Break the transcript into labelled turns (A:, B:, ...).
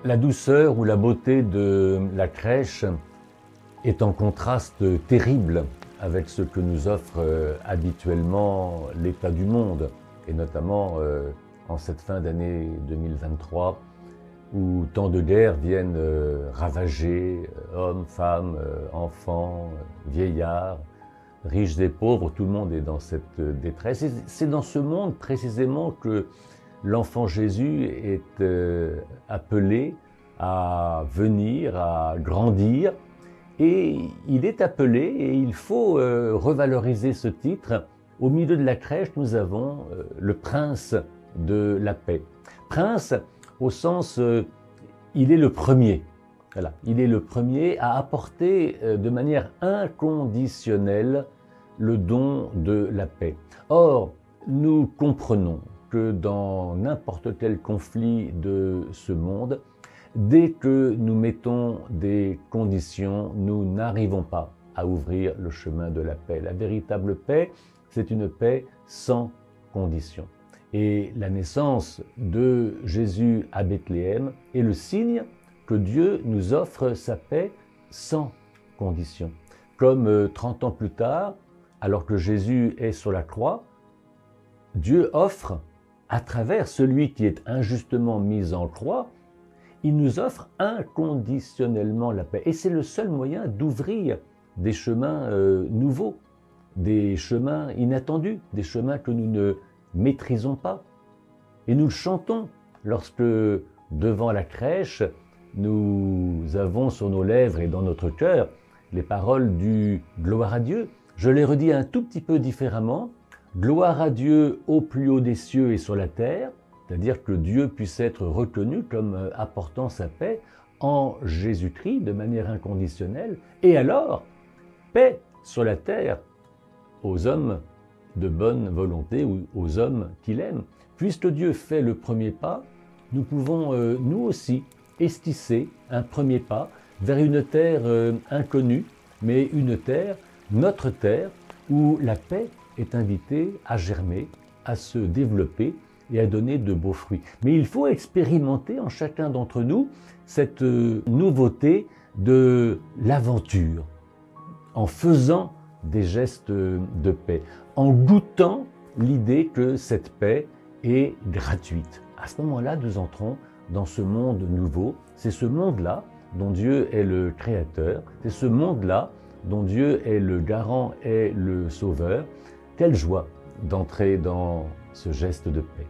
A: La douceur ou la beauté de la crèche est en contraste terrible avec ce que nous offre habituellement l'état du monde, et notamment en cette fin d'année 2023, où tant de guerres viennent ravager hommes, femmes, enfants, vieillards, riches et pauvres, tout le monde est dans cette détresse. Et c'est dans ce monde précisément que l'enfant Jésus est appelé à venir, à grandir, et il est appelé, et il faut revaloriser ce titre. Au milieu de la crèche, nous avons le prince de la paix. Prince au sens, il est le premier. Voilà, il est le premier à apporter de manière inconditionnelle le don de la paix. Or, nous comprenons que dans n'importe quel conflit de ce monde, dès que nous mettons des conditions, nous n'arrivons pas à ouvrir le chemin de la paix. La véritable paix, c'est une paix sans conditions. Et la naissance de Jésus à Bethléem est le signe que Dieu nous offre sa paix sans conditions. Comme 30 ans plus tard, alors que Jésus est sur la croix, Dieu offre, à travers celui qui est injustement mis en croix, il nous offre inconditionnellement la paix. Et c'est le seul moyen d'ouvrir des chemins nouveaux, des chemins inattendus, des chemins que nous ne maîtrisons pas. Et nous le chantons lorsque, devant la crèche, nous avons sur nos lèvres et dans notre cœur les paroles du « Gloire à Dieu ». Je les redis un tout petit peu différemment. Gloire à Dieu au plus haut des cieux et sur la terre, c'est-à-dire que Dieu puisse être reconnu comme apportant sa paix en Jésus-Christ de manière inconditionnelle. Et alors, paix sur la terre aux hommes de bonne volonté ou aux hommes qu'il aime. Puisque Dieu fait le premier pas, nous pouvons nous aussi esquisser un premier pas vers une terre inconnue, mais une terre, notre terre, où la paix est invitée à germer, à se développer et à donner de beaux fruits. Mais il faut expérimenter en chacun d'entre nous cette nouveauté de l'aventure, en faisant des gestes de paix, en goûtant l'idée que cette paix est gratuite. À ce moment-là, nous entrons dans ce monde nouveau. C'est ce monde-là dont Dieu est le créateur. C'est ce monde-là dont Dieu est le garant et le sauveur. Quelle joie d'entrer dans ce geste de paix.